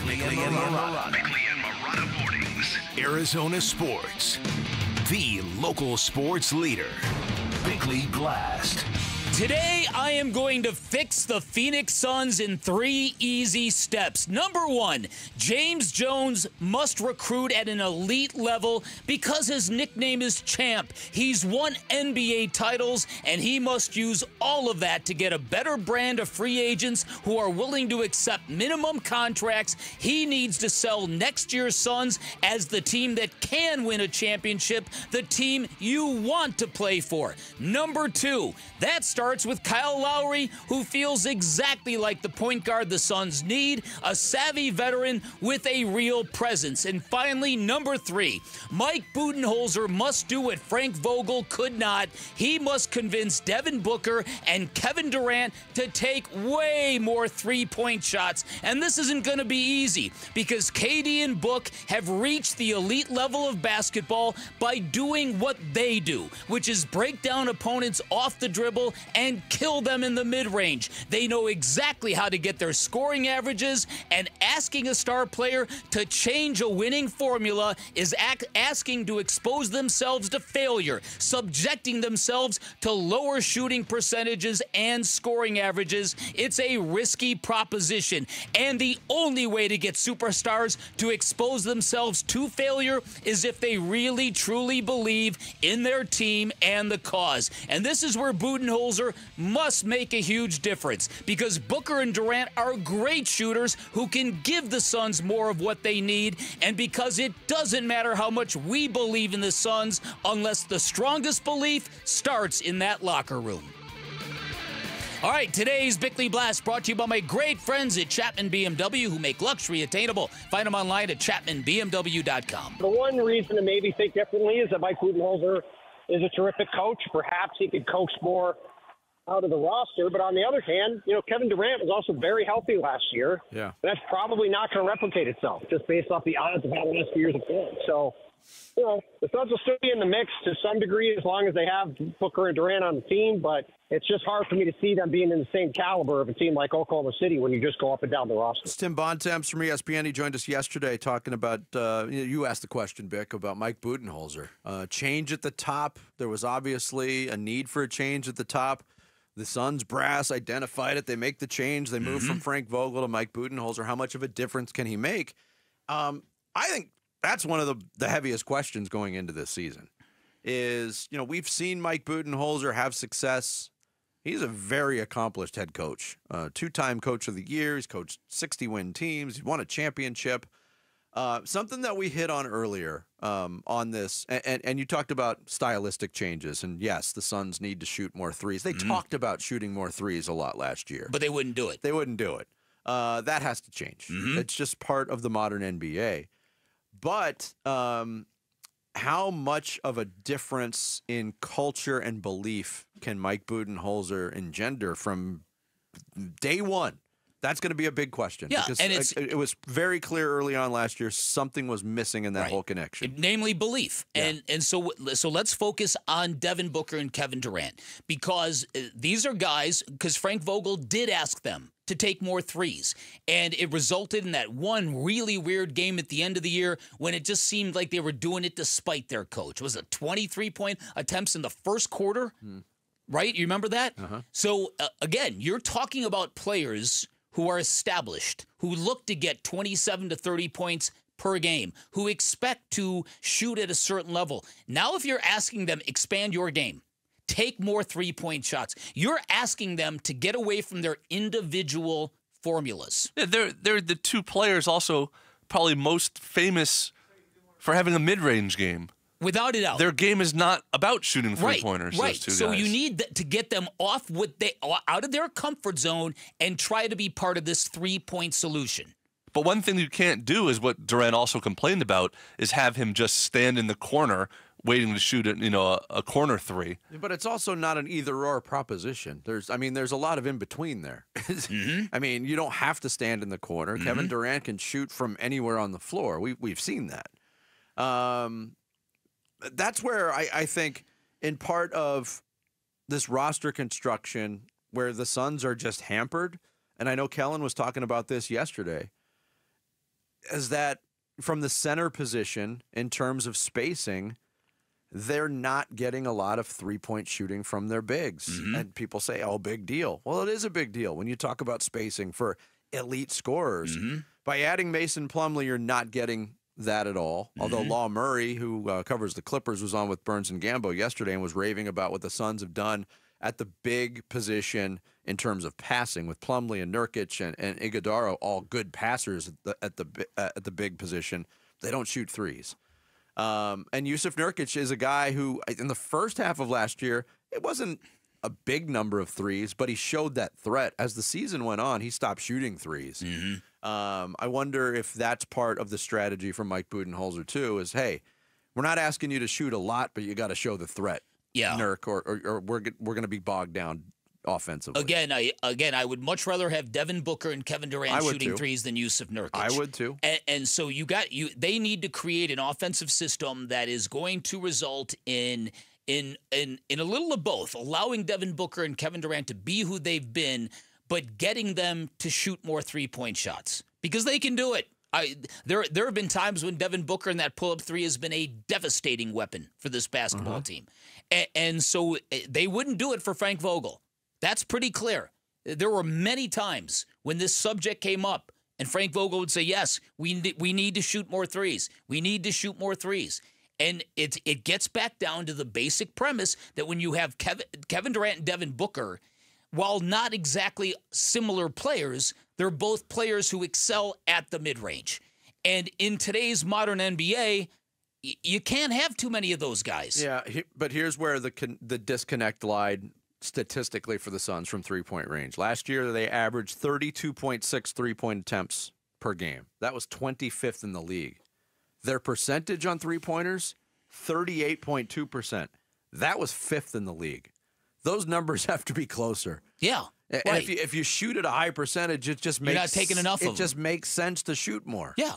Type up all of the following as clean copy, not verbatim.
Bickley and Marotta Mornings. Arizona Sports. The local sports leader. Bickley Blast. Today, I am going to fix the Phoenix Suns in 3 easy steps. Number 1, James Jones must recruit at an elite level because his nickname is Champ. He's won NBA titles, and he must use all of that to get a better brand of free agents who are willing to accept minimum contracts. He needs to sell next year's Suns as the team that can win a championship, the team you want to play for. Number 2, that starts with Kyle Lowry, who feels exactly like the point guard the Suns need, a savvy veteran with a real presence. And finally, number 3, Mike Budenholzer must do what Frank Vogel could not. He must convince Devin Booker and Kevin Durant to take way more three-point shots. And this isn't going to be easy because KD and Book have reached the elite level of basketball by doing what they do, which is break down opponents off the dribble and kill them in the mid-range. They know exactly how to get their scoring averages, and asking a star player to change a winning formula is asking to expose themselves to failure, subjecting themselves to lower shooting percentages and scoring averages. It's a risky proposition, and the only way to get superstars to expose themselves to failure is if they really, truly believe in their team and the cause. And this is where Budenholzer must make a huge difference because Booker and Durant are great shooters who can give the Suns more of what they need, and because it doesn't matter how much we believe in the Suns unless the strongest belief starts in that locker room. All right, today's Bickley Blast brought to you by my great friends at Chapman BMW who make luxury attainable. Find them online at chapmanbmw.com. The one reason to maybe think differently is that Mike Budenholzer is a terrific coach. Perhaps he could coach more out of the roster. But on the other hand, Kevin Durant was also very healthy last year. Yeah. That's probably not going to replicate itself just based off the odds of how the last few years have gone. So, the Suns will still be in the mix to some degree as long as they have Booker and Durant on the team, but it's just hard for me to see them being in the same caliber of a team like Oklahoma City when you just go up and down the roster. It's Tim Bontemps from ESPN. He joined us yesterday talking about, you asked the question, Bick, about Mike Budenholzer. Change at the top. There was obviously a need for a change at the top. The Suns brass identified it. They make the change. They move from Frank Vogel to Mike Budenholzer. How much of a difference can he make? I think that's one of the heaviest questions going into this season is, we've seen Mike Budenholzer have success. He's a very accomplished head coach, 2-time coach of the year. He's coached 60-win teams. He's won a championship. Something that we hit on earlier on this, and you talked about stylistic changes, and yes, the Suns need to shoot more threes. They talked about shooting more threes a lot last year. But they wouldn't do it. They wouldn't do it. That has to change. It's just part of the modern NBA. But how much of a difference in culture and belief can Mike Budenholzer engender from day one? That's going to be a big question. Yeah, because and it was very clear early on last year something was missing in that whole connection. Namely belief. Yeah. And so let's focus on Devin Booker and Kevin Durant because these are guys, because Frank Vogel did ask them to take more threes. And it resulted in that one really weird game at the end of the year when it just seemed like they were doing it despite their coach. It was 23-point attempts in the first quarter, right? You remember that? So, again, you're talking about players who are established, who look to get 27 to 30 points per game, who expect to shoot at a certain level. Now, if you're asking them, expand your game, take more three-point shots, you're asking them to get away from their individual formulas. Yeah, they're the two players also probably most famous for having a mid-range game. Without a doubt. Their game is not about shooting three-pointers. Right. Those two So guys. you need to get them out of their comfort zone and try to be part of this three-point solution. But one thing you can't do is what Durant also complained about is have him just stand in the corner waiting to shoot a corner three. But it's also not an either-or proposition. There's a lot of in between there. I mean, you don't have to stand in the corner. Kevin Durant can shoot from anywhere on the floor. We've seen that. That's where I think in part of this roster construction where the Suns are just hampered, and I know Kellen was talking about this yesterday, is that from the center position in terms of spacing, they're not getting a lot of three-point shooting from their bigs. And people say, oh, big deal. Well, it is a big deal when you talk about spacing for elite scorers. By adding Mason Plumlee, you're not getting that at all. Although Law Murray, who covers the Clippers, was on with Burns and Gambo yesterday and was raving about what the Suns have done at the big position in terms of passing with Plumlee and Nurkic and Iguodala, all good passers at the big position. They don't shoot threes. And Yusuf Nurkic is a guy who, in the first half of last year, it wasn't a big number of threes, but he showed that threat. As the season went on, he stopped shooting threes. I wonder if that's part of the strategy from Mike Budenholzer, too, is, hey, we're not asking you to shoot a lot, but you got to show the threat, Nurk, or we're going to be bogged down offensively. Again, I would much rather have Devin Booker and Kevin Durant shooting threes than Yusuf Nurkic. I would too. And so they need to create an offensive system that is going to result in a little of both, allowing Devin Booker and Kevin Durant to be who they've been, but getting them to shoot more three-point shots because they can do it. There have been times when Devin Booker in that pull-up three has been a devastating weapon for this basketball team. And so they wouldn't do it for Frank Vogel. That's pretty clear. There were many times when this subject came up, and Frank Vogel would say, yes, we need to shoot more threes. We need to shoot more threes. And it gets back down to the basic premise that when you have Kevin Durant and Devin Booker, while not exactly similar players, they're both players who excel at the mid-range. And in today's modern NBA, you can't have too many of those guys. Yeah, but here's where the disconnect lied statistically for the Suns from three-point range. Last year, they averaged 32.6 three-point attempts per game. That was 25th in the league. Their percentage on three-pointers, 38.2%. That was 5th in the league. Those numbers have to be closer. Yeah, and right. if you shoot at a high percentage, it just makes you're not taking enough of them. It just makes sense to shoot more. Yeah,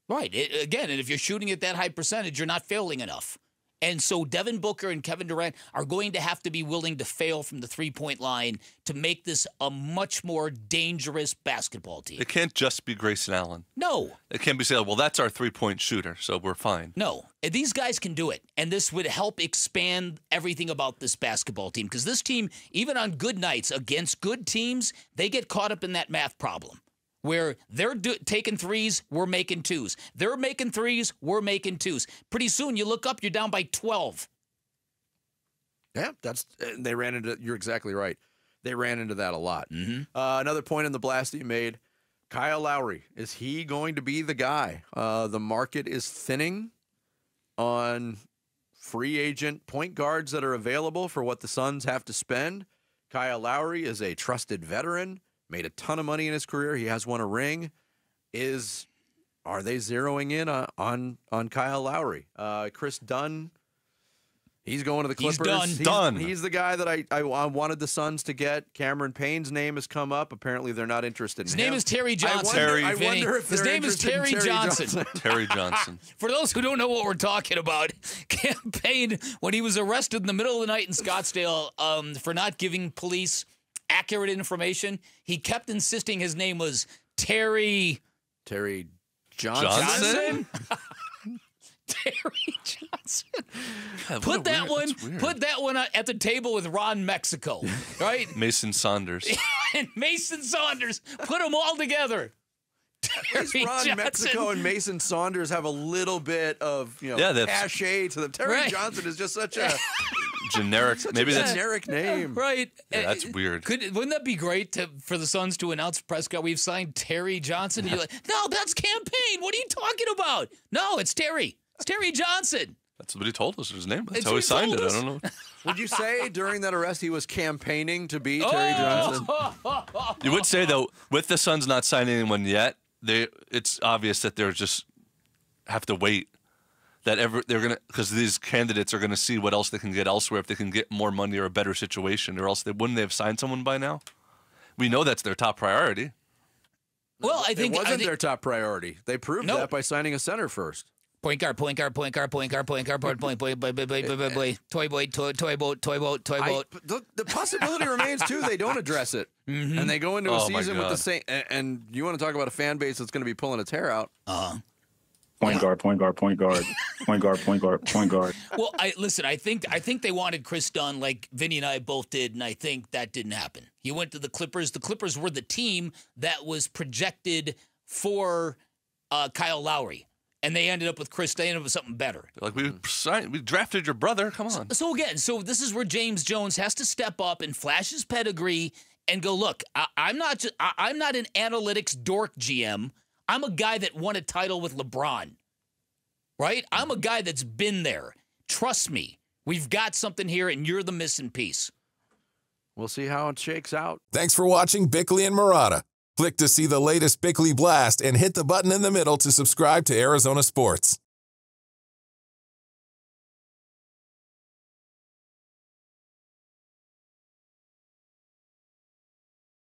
right. Again, and if you're shooting at that high percentage, you're not failing enough. And so Devin Booker and Kevin Durant are going to have to be willing to fail from the three-point line to make this a much more dangerous basketball team. It can't just be Grayson Allen. No. It can't be said, well, that's our three-point shooter, so we're fine. No. These guys can do it, and this would help expand everything about this basketball team because this team, even on good nights against good teams, they get caught up in that math problem. Where they're taking threes, we're making twos. They're making threes, we're making twos. Pretty soon, you look up, you're down by 12. Yeah, they ran into. You're exactly right. They ran into that a lot. Another point in the blast that you made, Kyle Lowry. Is he going to be the guy? The market is thinning on free agent point guards that are available for what the Suns have to spend. Kyle Lowry is a trusted veteran. Made a ton of money in his career. He has won a ring. Are they zeroing in on Kyle Lowry? Chris Dunn, he's going to the Clippers. He's done. He's the guy that I wanted the Suns to get. Cameron Payne's name has come up. Apparently, they're not interested in His him. name is Terry Johnson. I wonder if his name is Terry Johnson. Terry Johnson. For those who don't know what we're talking about, Cam Payne, when he was arrested in the middle of the night in Scottsdale for not giving police accurate information, he kept insisting his name was Terry Johnson. Terry Johnson. God, Put that one at the table with Ron Mexico, right? Mason Saunders. And Mason Saunders. Put them all together. At least Ron Mexico and Mason Saunders have a little bit of cachet to them. Terry Johnson is just such a generic. Maybe that's generic name, right? Yeah, that's weird. Wouldn't that be great for the Suns to announce Prescott? We've signed Terry Johnson. And you're like, no, that's campaign. What are you talking about? No, it's Terry. It's Terry Johnson. That's what he told us. His name. That's how he signed it. I don't know. Would you say during that arrest he was campaigning to be Terry Johnson? You would say though, with the Suns not signing anyone yet, it's obvious that they're just have to wait. They're gonna, because these candidates are gonna see what else they can get elsewhere if they can get more money or a better situation, or else wouldn't they have signed someone by now? We know that's their top priority. Well, I think it wasn't their top priority. They proved that by signing a center first. Point guard, point guard, point guard, point guard, point guard, point boy, toy boat. The possibility remains too. They don't address it, and they go into a season with the same. And you want to talk about a fan base that's going to be pulling its hair out? Point guard, point guard, point guard, point guard, point guard, point guard. Well, listen. I think they wanted Chris Dunn, like Vinny and I both did, and I think that didn't happen. He went to the Clippers. The Clippers were the team that was projected for Kyle Lowry. And they ended up with Chris. They ended up with something better. Like we drafted your brother. Come on. So again, this is where James Jones has to step up and flash his pedigree and go. Look, I'm not an analytics dork GM. I'm a guy that won a title with LeBron. Right? I'm a guy that's been there. Trust me, we've got something here, and you're the missing piece. We'll see how it shakes out. Thanks for watching Bickley and Marotta. Click to see the latest Bickley Blast and hit the button in the middle to subscribe to Arizona Sports.